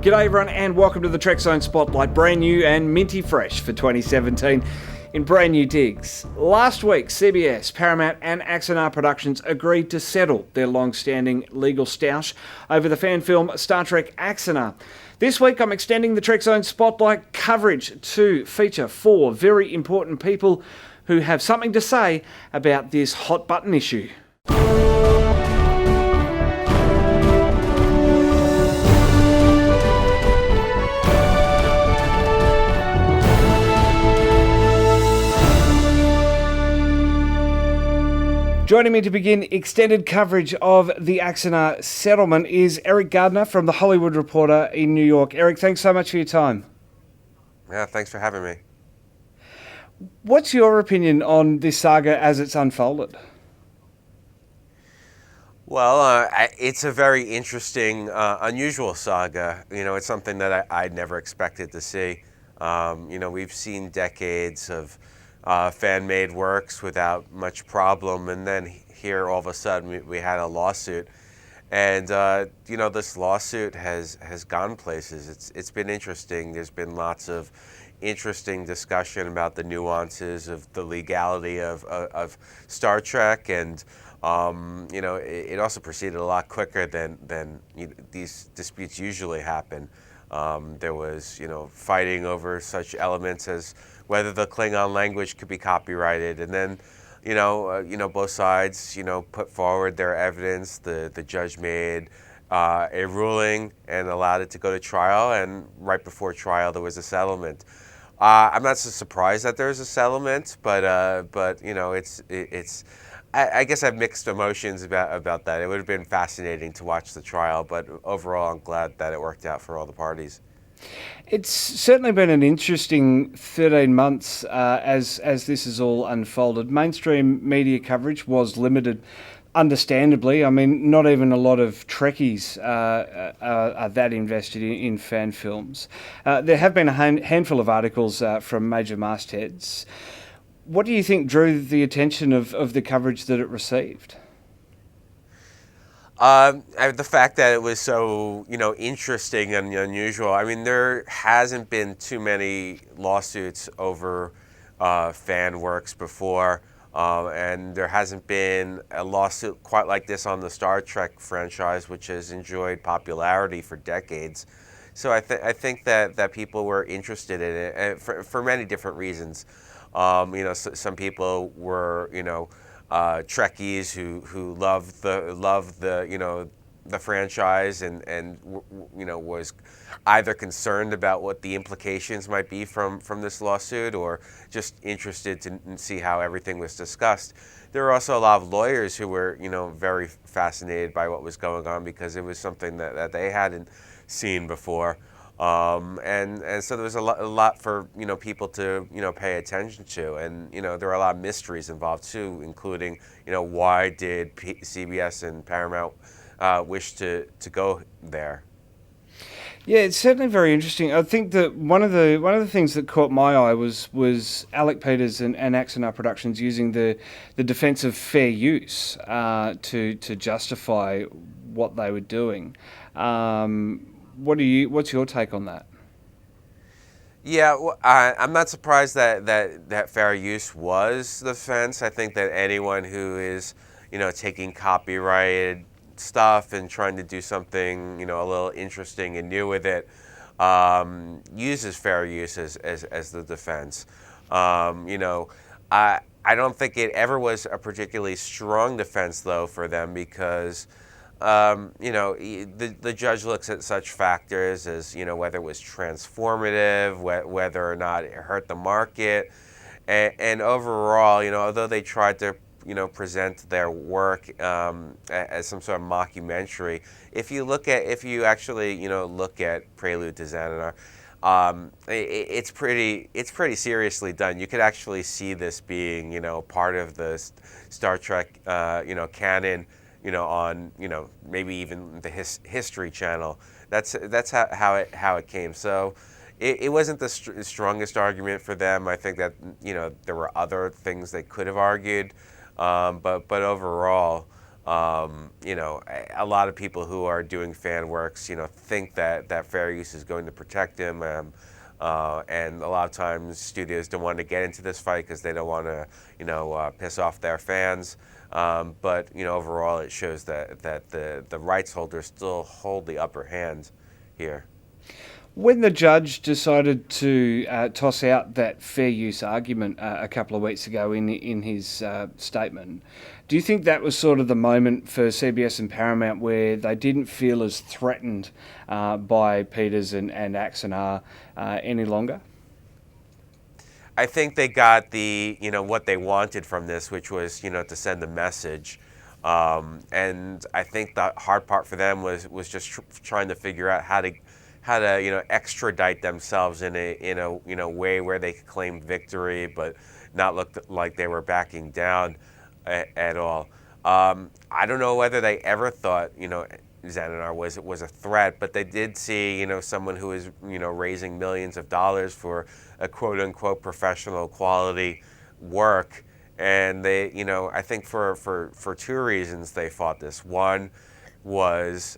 G'day everyone and welcome to the Trekzone Spotlight, brand new and minty fresh for 2017 in brand new digs. Last week, CBS, Paramount and Axanar Productions agreed to settle their long-standing legal stoush over the fan film Star Trek Axanar. This week I'm extending the Trekzone Spotlight coverage to feature four very important people who have something to say about this hot button issue. Joining me to begin extended coverage of the Axanar settlement is Eriq Gardner from The Hollywood Reporter in New York. Eriq, thanks so much for your time. Yeah, thanks for having me. What's your opinion on this saga as it's unfolded? Well, it's a very interesting, unusual saga. You know, it's something that I'd never expected to see. We've seen decades of fan-made works without much problem, and then here all of a sudden we had a lawsuit, and this lawsuit has gone places. It's been interesting. There's been lots of interesting discussion about the nuances of the legality of Star Trek, and it also proceeded a lot quicker than these disputes usually happen. There was fighting over such elements as whether the Klingon language could be copyrighted, and then both sides put forward their evidence. The judge made a ruling and allowed it to go to trial, and right before trial there was a settlement. I'm not so surprised that there's a settlement, but it's I guess I have mixed emotions about that. It would have been fascinating to watch the trial, but overall I'm glad that it worked out for all the parties. It's certainly been an interesting 13 months as this has all unfolded. Mainstream media coverage was limited, understandably. I mean, not even a lot of Trekkies are that invested in fan films. There have been a handful of articles from major mastheads. What do you think drew the attention of the coverage that it received? The fact that it was so, interesting and unusual. I mean, there hasn't been too many lawsuits over fan works before, and there hasn't been a lawsuit quite like this on the Star Trek franchise, which has enjoyed popularity for decades. So I think that people were interested in it, and for many different reasons. Some people were, Trekkies who love the franchise and was either concerned about what the implications might be from this lawsuit, or just interested to see how everything was discussed. There were also a lot of lawyers who were very fascinated by what was going on, because it was something that they hadn't seen before. And so there was a lot for people to pay attention to, and there were a lot of mysteries involved too, including why did CBS and Paramount wish to go there. Yeah, it's certainly very interesting. I think that one of the things that caught my eye was Alec Peters and Axanar Productions using the defence of fair use to justify what they were doing. What's your take on that? Yeah, well, I'm not surprised that fair use was the defense. I think that anyone who is, taking copyrighted stuff and trying to do something, a little interesting and new with it, uses fair use as the defense. I don't think it ever was a particularly strong defense, though, for them, because the judge looks at such factors as, whether it was transformative, whether or not it hurt the market, and overall, although they tried to, present their work as some sort of mockumentary, if you actually, look at Prelude to Xananar, it's pretty seriously done. You could actually see this being, part of the Star Trek, canon, on maybe even the History Channel. That's how it came. So it wasn't the strongest argument for them. I think that there were other things they could have argued, but overall, a lot of people who are doing fan works, think that fair use is going to protect him. And a lot of times studios don't want to get into this fight because they don't want to, piss off their fans. But overall, it shows that the rights holders still hold the upper hand here. When the judge decided to toss out that fair use argument a couple of weeks ago in his statement, do you think that was sort of the moment for CBS and Paramount where they didn't feel as threatened by Peters and Axanar any longer? I think they got the what they wanted from this, which was to send a message, and I think the hard part for them was just trying to figure out how to extradite themselves in a way where they could claim victory but not look like they were backing down at all. I don't know whether they ever thought Xananar was a threat, but they did see someone who is raising millions of dollars for a quote unquote professional quality work, and they I think for two reasons they fought this. One was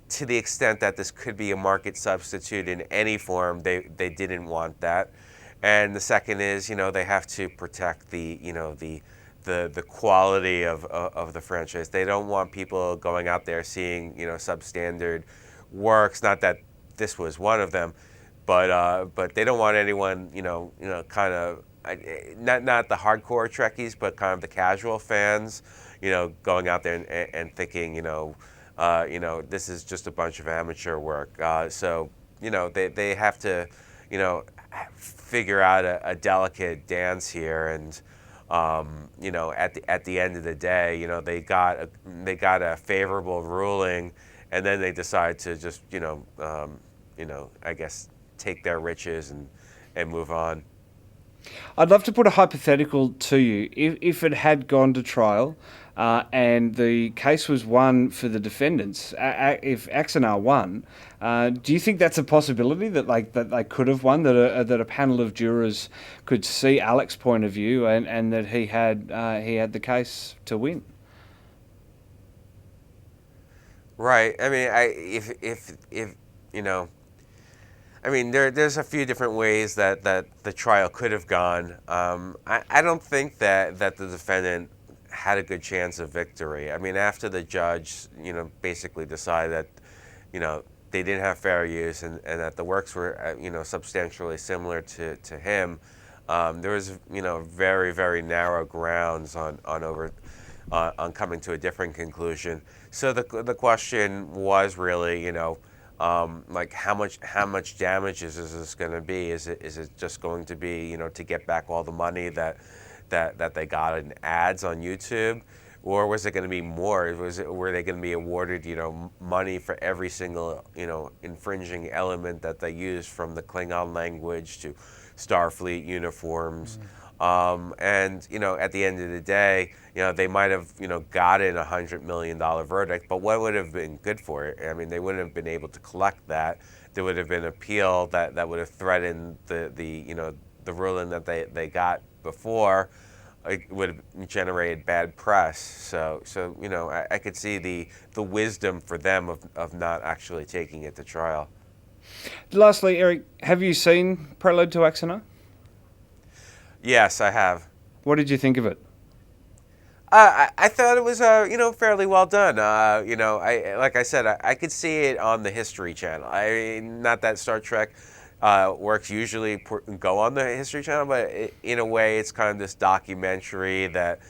to the extent that this could be a market substitute in any form, they didn't want that. And the second is, they have to protect the quality of the franchise. They don't want people going out there seeing, substandard works. Not that this was one of them, but they don't want anyone, kind of not the hardcore Trekkies, but kind of the casual fans, going out there and thinking, this is just a bunch of amateur work. So they have to, figure out a delicate dance here, and at the end of the day, they got a favorable ruling, and then they decide to just I guess take their riches and move on. I'd love to put a hypothetical to you. If it had gone to trial and the case was won for the defendants, if Axanar won, do you think that's a possibility that they could have won, that a panel of jurors could see Alec's point of view and that he had the case to win? Right. I mean, there's a few different ways that the trial could have gone. I don't think that the defendant had a good chance of victory. I mean, after the judge, basically decided that, they didn't have fair use and that the works were, substantially similar to him, there was, very, very narrow grounds on coming to a different conclusion. So the question was really, like how much damage is this going to be? Is it just going to be to get back all the money that they got in ads on YouTube, or was it going to be more? Were they going to be awarded money for every single infringing element that they used, from the Klingon language to Starfleet uniforms? And at the end of the day, they might have gotten $100 million verdict, but what would have been good for it? I mean, they wouldn't have been able to collect that. There would have been appeal that would have threatened the ruling that they got before. It would have generated bad press. So I could see the wisdom for them of not actually taking it to trial. Lastly, Eriq, have you seen Prelude to Axanar? Yes, I have. What did you think of it? I thought it was fairly well done. Like I said, I could see it on the History Channel. Not that Star Trek works usually go on the History Channel, but in a way, it's kind of this documentary that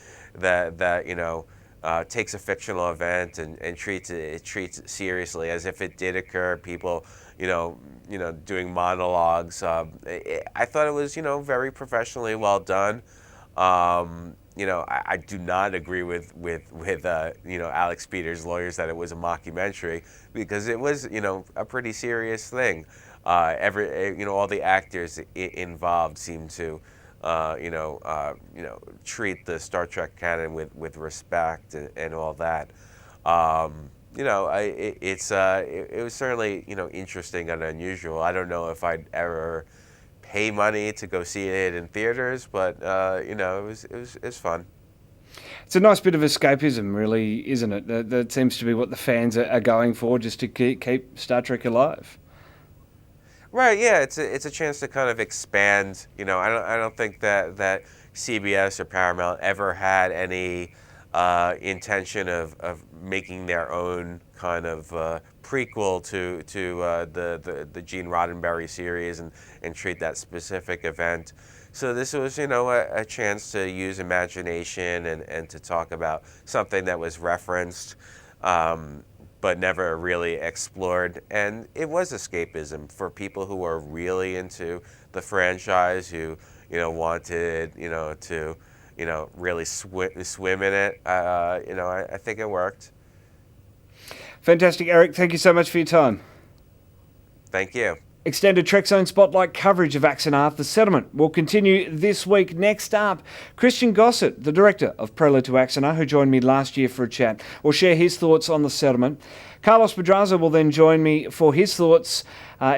takes a fictional event and treats it seriously as if it did occur. People, doing monologues. I thought it was very professionally well done. I do not agree with Alec Peter's lawyers that it was a mockumentary, because it was a pretty serious thing. All the actors involved seemed to treat the Star Trek canon with respect and all that. It was certainly interesting and unusual. I don't know if I'd ever pay money to go see it in theaters, but it was fun. It's a nice bit of escapism, really, isn't it? That seems to be what the fans are going for, just to keep Star Trek alive. Right, yeah, it's a chance to kind of expand. I don't think that CBS or Paramount ever had any intention of making their own kind of prequel to the Gene Roddenberry series and treat that specific event. So this was, a chance to use imagination and to talk about something that was referenced, but never really explored. And it was escapism for people who are really into the franchise, who, wanted, to, really swim in it. I think it worked. Fantastic, Eriq. Thank you so much for your time. Thank you. Extended Trekzone Spotlight coverage of Axanar, The Settlement, will continue this week. Next up, Christian Gossett, the director of Prelude to Axanar, who joined me last year for a chat, will share his thoughts on The Settlement. Carlos Pedraza will then join me for his thoughts.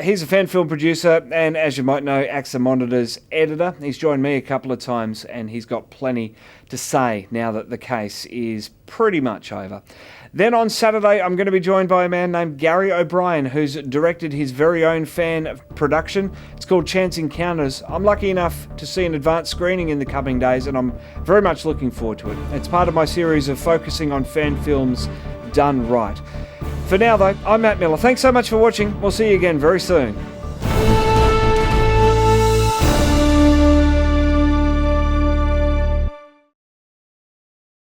He's a fan film producer and, as you might know, AXA Monitor's editor. He's joined me a couple of times and he's got plenty to say now that the case is pretty much over. Then on Saturday, I'm going to be joined by a man named Gary O'Brien, who's directed his very own fan production. It's called Chance Encounters. I'm lucky enough to see an advanced screening in the coming days, and I'm very much looking forward to it. It's part of my series of focusing on fan films done right. For now, though, I'm Matt Miller. Thanks so much for watching. We'll see you again very soon.